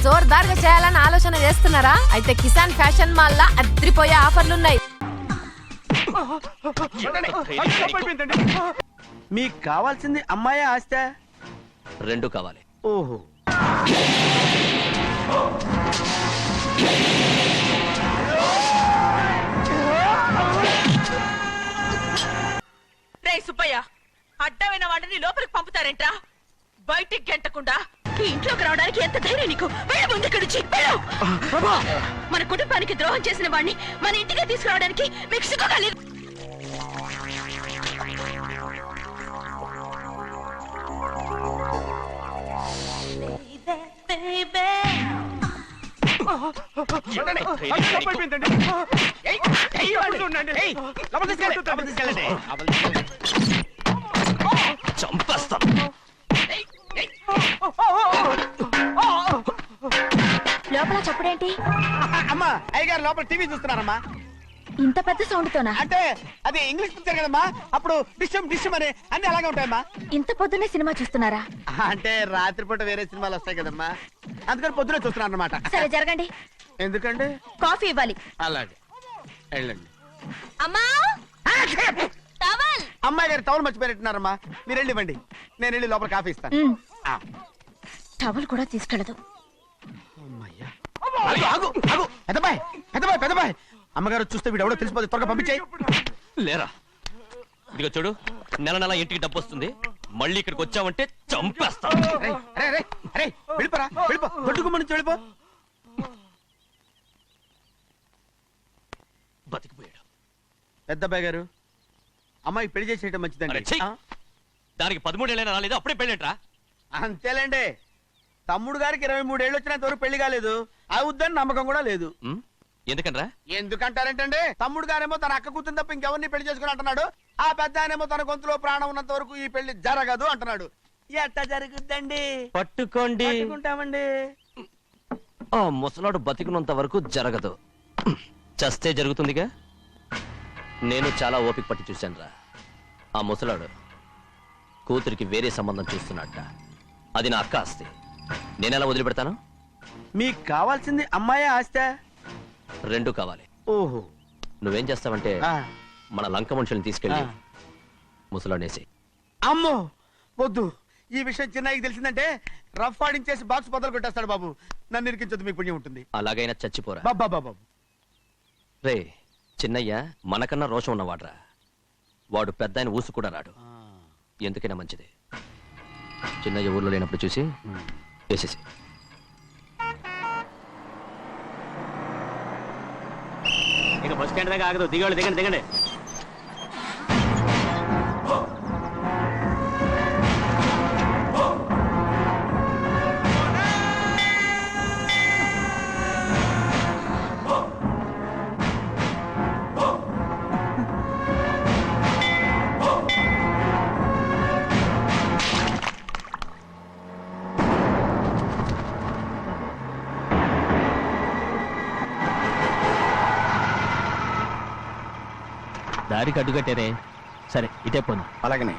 జోర్దార్గా చేయాలని ఆలోచన చేస్తున్నారా? అయితే కిసాన్ ఫ్యాషన్ మాల్ లా అద్రిపోయే ఆఫర్లున్నాయి. మీకు కావాల్సింది అమ్మాయి ఆస్తా? రెండు కావాలి. ఓహో, రే సుబ్బయ్య, అడ్డమైన వాడిని లోపలికి పంపుతారేంట్రా? బయటికి గెంటకుండా ఈ ఇంట్లోకి రావడానికి ఎంత ధైర్యం నీకు? వెళ్ళు ముందు ఇక్కడి నుంచి, వెళ్ళు. మన కుటుంబానికి ద్రోహం చేసిన వాడిని మన ఇంటికి తీసుకురావడానికి మీకు సిగ్గుగా లేదు. చంపేస్తాను. లోపల చప్పుడేంటి? అమ్మా అయ్యగారు లోపల టీవీ చూస్తున్నారమ్మా. ఇంత పెద్ద సౌండ్ తోనా? అంటే అది ఇంగ్లీష్ పిక్చర్ కదమ్మా, అప్పుడు డిషం డిషం అని అన్ని అలాగే ఉంటాయమ్మా. ఇంత పొద్దున్నే సినిమా చూస్తున్నారా? అంటే రాత్రిపూట వేరే సినిమాలు వస్తాయి కదమ్మా, అందుకని పొద్దునే చూస్తున్నాను అన్నమాట. సరే జరగండి. ఎందుకంటే కాఫీ ఇవ్వాలి. అలాగే వెళ్ళండి. అమ్మా టవల్. అమ్మాయి గారు టవల్ మర్చిపోయినట్టున్నారమ్మా, మీరు వెళ్ళి ఇవ్వండి, నేను వెళ్ళి లోపల కాఫీ ఇస్తాను. టవల్ కూడా తీసుకెళ్ళదు. పెద్దబాయ్ పెద్దబాయ్ పెద్దబాయ్, అమ్మగారు చూస్తే వీడు ఎవడో తెలిసిపోతే త్వరగా పంపించేయి. లేరా, ఇదిగో చూడు, నెల నెల ఇంటికి డబ్బు వస్తుంది, మళ్ళీ ఇక్కడికి వచ్చావంటే చంపేస్తా. వెళ్ళిపోరా, వెళ్ళిపో, దొడ్డుకుమ్మ నుంచి వెళ్ళిపో. బతికిపోయాడు. పెద్దబాయ్ గారు, అమ్మాయికి పెళ్లి చేసేయటం మంచిదండి. దానికి 13 ఏళ్ళైనా రాలేదు, అప్పుడే పెళ్ళేంట్రా? అంతేలేండి, తమ్ముడు గారికి 23 ఏళ్ళు వచ్చినంత వరకు పెళ్లి కాలేదు, అవుద్దని నమ్మకం కూడా లేదు. ఎందుకనరా? ఎందుకంటారేంటండి, తమ్ముడు గారేమో తన అక్క కూతురు తప్ప ఇంకెవరిని పెళ్లి చేసుకుని అంటున్నాడు, ఆ పెద్ద ఆయనేమో తన గొంతులో ప్రాణం ఉన్నంత వరకు ఈ పెళ్లి జరగదు అంటున్నాడు. ఎట్టా జరుగుద్దండి? పట్టుకోండి. పట్టుకుంటామండి. ఆ ముసలాడు బతికినంత వరకు జరగదు, చస్తే జరుగుతుందిగా. నేను చాలా ఓపిక పట్టి చూశానురా. ఆ ముసలాడు కూతురికి వేరే సంబంధం చూస్తున్నట్ట. అది నా అక్క ఆస్తి, నేనెలా వదిలిపెడతాను? మీకు కావాల్సింది అమ్మాయి ఆస్తా? రెండు కావాలి. ఓహో, నువ్వేం చేస్తావంటే మన లంక మనుషుల్ని తీసుకెళ్ళి ముసలాడేసి. అమ్మో వద్దు, ఈ విషయం చిన్నయ్యకి తెలిసిందంటే రఫ్ ఆడించేసి బాక్స్ బదులు కొట్టేస్తాడు బాబు. నన్ను ఇరికించొద్దు, మీకు పుణ్యం ఉంటుంది. అలాగైనా చచ్చిపోరా. బాబా బాబు రే, చిన్నయ్య మనకన్నా రోషం ఉన్నవాడ్రా. వాడు పెద్ద ఆయన ఊసు కూడా రాడు. ఎందుకైనా మంచిది, చిన్నయ్య ఊర్లో లేనప్పుడు చూసి వేసేసి. ఇక బస్ స్టాండ్ దాకా ఆగదు, దిగండి దిగండి దిగండి. దారికి అడ్డుకట్టారే, సరే ఇటే పోను. అలాగనే.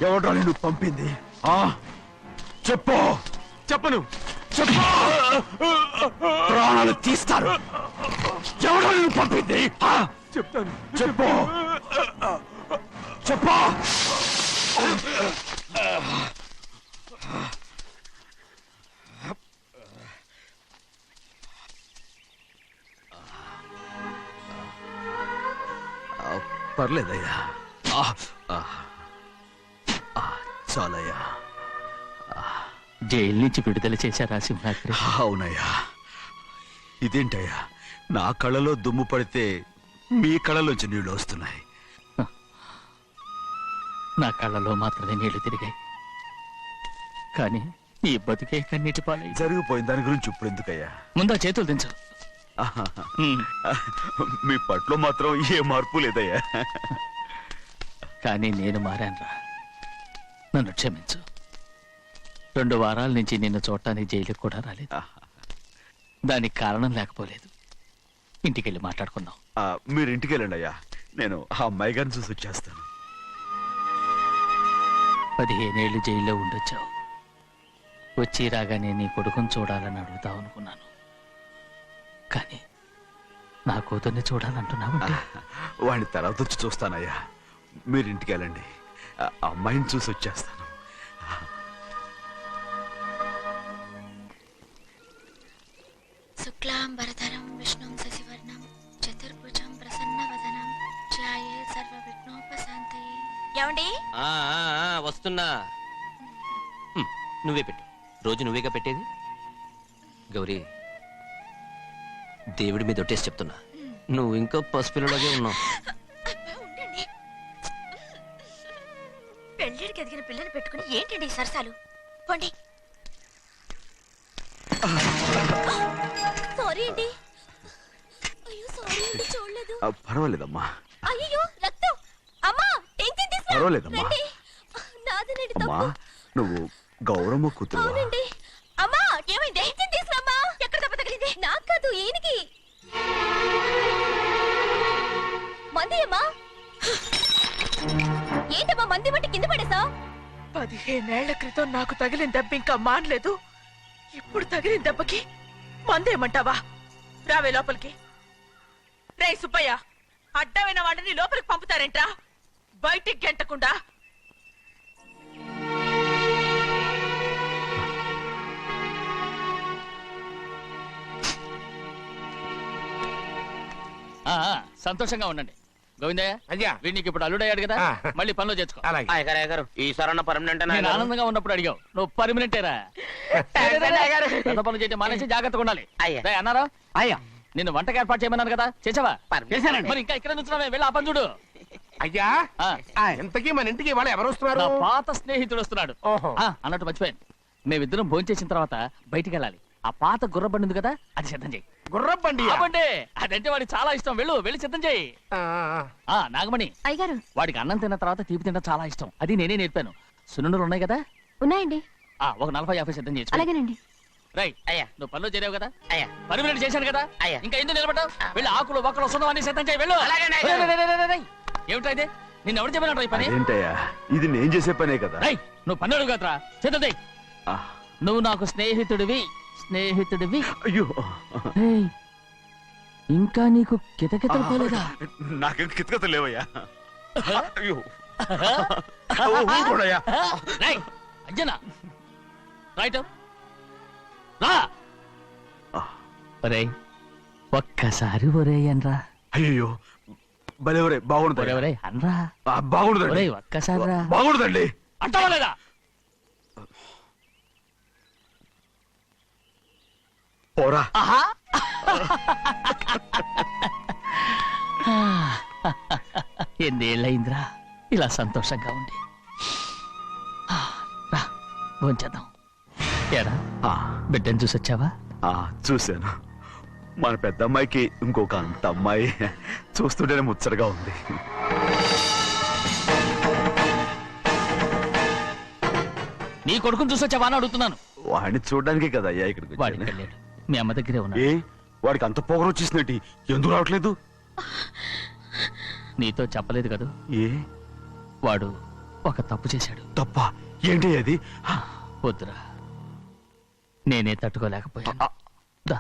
ఎవడ్రా నిన్ను పంపింది? చెప్పు. చెప్పను. చెప్పు. ప్రాణాలు తీస్తారు. ఎవడ్రా నిన్ను పంపింది? చెప్తాను. చెప్పు. చెప్పు. పర్లేదయ్యా. చాలయ్యా. జైలు నుంచి విడుదల చేశారా సింహాద్రి? అవునయ్యా. ఇదేంటయ్యా, నా కళ్ళలో దుమ్ము పడితే మీ కళ్ళలోంచి నీళ్లు వస్తున్నాయి. నా కళ్ళలో మాత్రమే నీళ్లు తిరిగాయి, కానీ ఈ బతుకే కన్నీటి పాలై. జరిగిపోయిన దాని గురించి ఇప్పుడు ఎందుకయ్యా? ముందా చేతులు దించు. మీ పట్లో మాత్రం ఏ మార్పు లేదయ్యా. కానీ నేను మారానురా, నన్ను క్షమించు. 2 వారాల నుంచి నిన్ను చూడటానికి జైలుకి కూడా రాలేదు. దానికి కారణం లేకపోలేదు. ఇంటికెళ్ళి మాట్లాడుకుందాం. మీరు ఇంటికి వెళ్ళండి అయ్యా, నేను ఆ అమ్మాయి గారిని చూసి వచ్చేస్తాను. 15 ఏళ్ళు జైల్లో ఉండొచ్చావు. వచ్చి రాగానే నీ కొడుకుని చూడాలని అడుగుతావు అనుకున్నాను, కానీ నా కూతుర్ని చూడాలంటున్నావంటే. వాడిని తర్వాత వచ్చి చూస్తానయ్యా, మీరు ఇంటికి వెళ్ళండి. ఆ అమ్మాయిని చూసి వచ్చేస్తాను. శుక్లాంబరధరం విష్ణుం శశివర్ణం చతుర్భుజం ప్రసన్నవదనం ధ్యాయే సర్వ విఘ్నోపశాంతయే. ఏమండి? వస్తున్నా. నువ్వే పెట్టు. రోజు నువ్వేగా పెట్టేది. గౌరీ, దేవుడి మీద ఒట్టేసి చెప్తున్నా, నువ్వు ఇంకా పసిపిల్లలాగే ఉన్నావు. పెళ్ళిడికి ఎదిగిన పిల్లని పెట్టుకుని ఏంటండి ఈ సరసాలు? పోండి. సారీ అండి. అయ్యో సారీ అండి, చూడలేదు. పర్వాలేదమ్మా. అయ్యో రక్తం. అమ్మా టెన్షన్ తీసుకో. పర్వాలేదమ్మా. నాదనండి అమ్మా, తప్పు. నువ్వు గౌరమ్మ కూతురు. అవునండి. అమ్మా ఏమైంది? టెన్షన్ తీసుకురామ్మా. ఎక్కడ దెబ్బ తగిలింది? నాకు కాదు, ఈయనకి. మంది అమ్మా. ఏంటమ్మా మంది మట్టి కింద పడేసా? 15 ఏళ్ల క్రితం నాకు తగిలిన దెబ్బ ఇంకా మానలేదు. ఇప్పుడు తగిలిన దెబ్బకి మందేమంటావా? రావే లోపలికి. రే సుబ్బయ్య, అడ్డమైన వాడిని లోపలికి పంపుతారేంట్రా? బయటికి గెంటకుండా. సంతోషంగా ఉండండి. గోవిందయ్య, అయ్యా, వీడికి ఇప్పుడు అల్లుడయ్యాడు కదా, మళ్ళీ పనిలో చేర్చుకో. ఈ సరణ పర్మనెంట్ నేను ఆనందంగా ఉన్నప్పుడు అడిగావు, నువ్వు పర్మనెంటేరా. పెద్ద పనులు చేయడం మానేసి జాగ్రత్తగా ఉండాలి. రేయ్ అన్నారా? అయ్యా, నిన్ను వంటకి ఏర్పాటు చేయమన్నాను కదా, చేసావా? చేశానండి. మరి ఇంకా ఇక్కడ నుంచున్నావే, వెళ్ళి ఆ పని చూడు. అయ్యా, ఇంతకీ మన ఇంటికి వాళ్ళు ఎవరు వస్తున్నారు? నా పాత స్నేహితుడు వస్తున్నాడు. అన్నట్టు మర్చిపోయాను, మేమిద్దరం భోంచేసిన తర్వాత బయటికి వెళ్ళాలి. ఆ పాత గుర్రబండి ఉంది కదా, అది సిద్ధం చేయి. గుర్రబండి? అదంటే వాడికి చాలా ఇష్టం. వెళ్ళి సిద్ధం చేయి. నాగమణి, అయ్యగారు వాడికి అన్నం తిన్న తర్వాత తీపి తినడం చాలా ఇష్టం. అది నేనే నేర్పాను. సున్నుండలు ఉన్నాయి కదా? ఉన్నాయండి. ఒక 40-50 సిద్ధం చేయొచ్చు. అలాగేనండి. రైట్ అయ్యా, నువ్వు పనిలో చేరావు కదా, అయ్యా, పర్మినెంట్ చేశాను కదా, అయ్యా, ఇంకా ఎందుకు నిలబడ్డావు? వెళ్ళి ఆకులు ఒక్కలు వస్తుందో అన్ని సిద్ధం చేయి. వెళ్ళు. ఏమిటైతే నిన్ను ఎవరు చెప్పినట్టు ఈ పని? ఏంటయ్యా, ఇది నేను చేసే పనే కదా. నువ్వు పని అడుగు కదరా, సిద్ధం చేయి. నువ్వు నాకు స్నేహితుడివి. అయ్యో, ఇంకా నీకు కితకితలు పోలేదా? నాకేం కితకత లేవయ్యా. అయ్యో, అంజనా రైట్ రా. ఒరేయ్, ఒక్కసారి ఒరే అనరా. అయ్యో, భలే బాగుంటుంది. ఒరే అనరా. బాగుండదండి. ఒక్కసారి రా. బాగుండదండి. అంటావా లేదా? పోరా. ఎన్నేళ్ళయిందిరా ఇలా సంతోషంగా ఉండి. రా భోంచేద్దాం. ఏరా బిడ్డను చూసొచ్చావా? చూశాను. మన పెద్ద అమ్మాయికి ఇంకొక అంత అమ్మాయి. చూస్తుంటేనే ముచ్చటగా ఉంది. నీ కొడుకుని చూసొచ్చావా అని అడుగుతున్నాను. వాడిని చూడడానికే కదా అయ్యా ఇక్కడికి వాడికి వెళ్ళాడు. మీ అమ్మ దగ్గరే ఉన్నాడు. వాడికి అంత పొగరు వచ్చేసినట్టు ఎందుకు రావట్లేదు? నీతో చెప్పలేదు కదా. ఏ వాడు ఒక తప్పు చేశాడు. తప్ప ఏంటి అది? వద్దురా, నేనే తట్టుకోలేకపోయాను. దా.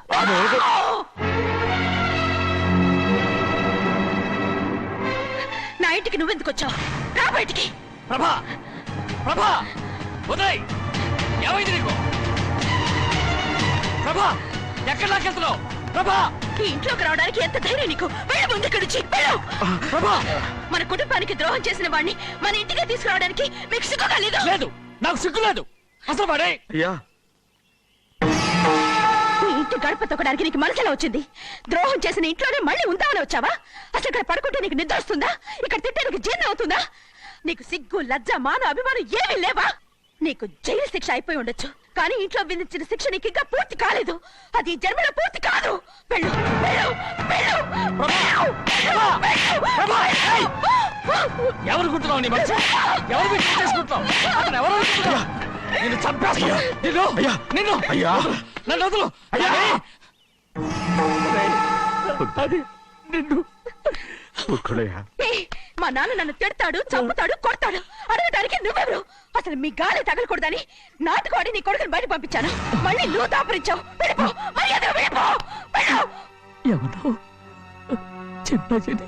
నా ఇంటికి నువ్వెందుకు వచ్చావు? రా బయటికి. ప్రభా, ప్రభా, ఉదయ్, ఏమైంది నీకు? ప్రభా, ఎక్కడ లాకెళ్తున్నావు? ప్రభా, ఈ ఇంట్లోకి రావడానికి ఎంత ధైర్యం నీకు? వెళ్ళ ముందు ఇక్కడి నుంచి వెళ్ళు. ప్రభా, మన కుటుంబానికి ద్రోహం చేసిన వాడిని మన ఇంటికి తీసుకురావడానికి మీకు సిగ్గుగా లేదు? లేదు, నాకు సిగ్గు లేదు. అసలు వాడే అయ్యా, ఈ ఇంటి గడప తొక్కడానికి నీకు మనసులో వచ్చింది. ద్రోహం చేసిన ఇంట్లోనే మళ్ళీ ఉందామని వచ్చావా? అసలు ఇక్కడ పడుకుంటే నీకు నిద్ర వస్తుందా? ఇక్కడ తింటే నీకు జీర్ణం అవుతుందా? నీకు సిగ్గు, లజ్జ, మాన, అభిమానం ఏమీ లేవా? నీకు జైలు శిక్ష అయిపోయి ఉండొచ్చు, కానీ ఇంట్లో విధించిన శిక్ష నీకు ఇంకా పూర్తి కాలేదు. అది ఈ జన్మలో పూర్తి కాదు. వెళ్ళు, వెళ్ళు, వెళ్ళు, వెళ్ళు, వెళ్ళు, వెళ్ళు. ఎవరు కుంటున్నావు? నీ మంచి ఎవరు మీరు చేసుకుంటున్నావు? అతను ఎవరు అనుకుంటున్నావు? నిన్ను చంపేస్తా. నిన్ను, నిన్ను, అయ్యా, నన్ను వదులు. అయ్యా. అది నిన్ను. ఊరుకోడయ్యా. ఏయ్, మా నాన్న నన్ను తిడతాడు, చంపుతాడు, కొడతాడు. అడగడానికి నువ్వెవరు? అసలు మీ గాలి తగలకూడదని నాటుకోడి నీ కొడుకుని బయట పంపించాను. మళ్ళీ నువ్వు దాపరించావు. వెళ్ళిపో, మర్యాదగా వెళ్ళిపో, వెళ్ళు. ఎవరు చిన్నజని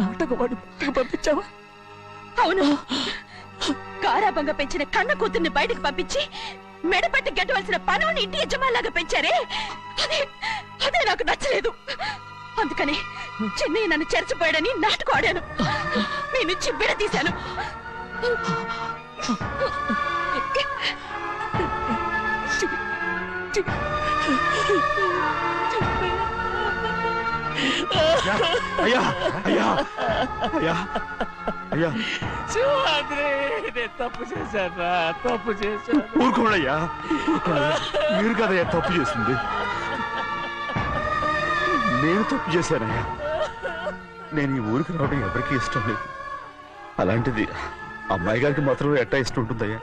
నాటకవాడు పంపించావా? అవును, గారాబంగా పెంచిన కన్న కూతుర్ని బయటకు పంపించి మెడపట్టి గెట్టవలసిన పనుని ఇంటి యజమానిలాగా పెంచారే, అదే నాకు నచ్చలేదు. అందుకని చిన్నయ్య నన్ను చెరచిపోయాడని నాటకం ఆడాను. మీ నుంచి విడదీశాను. అయ్యా, అయ్యా, అయ్యా, అయ్యా, నేను తప్పు చేశాను, తప్పు చేశాను. ఊరుకోడయ్యా, ఊరుకోడయ్యా. మీరు కదయ్యా తప్పు చేసింది. నేను తప్పు చేశానయ్యా. నేను ఈ ఊరికి రావడం ఎవరికీ ఇష్టం లేదు. అలాంటిది అమ్మాయి గారికి మాత్రం ఎట్టా ఇష్టం ఉంటుందయ్యా.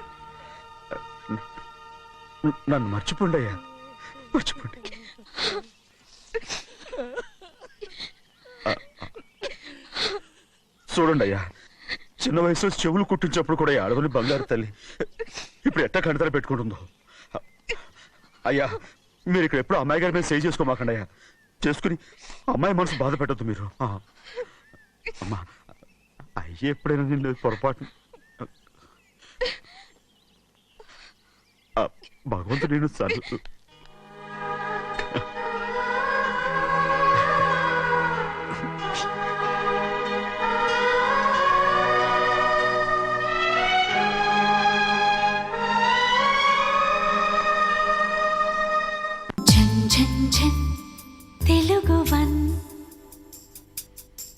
నన్ను మర్చిపోండి అయ్యా, మర్చిపోండి. చూడండి అయ్యా, చిన్న వయసులో చెవులు కుట్టించినప్పుడు కూడా ఆడవని బంగారు తల్లి ఇప్పుడు ఎట్టా కంటతల పెట్టుకుంటుందో. అయ్యా, మీరు ఇక్కడ ఎప్పుడు అమ్మాయి గారి మీద సేవ్ చేసుకోమాకండి అయ్యా. చేసుకుని అమ్మాయి మనసు బాధ పెట్టద్దు మీరు. అమ్మా, అయ్యే ఎప్పుడైనా నేను పొరపాటు భగవంతుడు నేను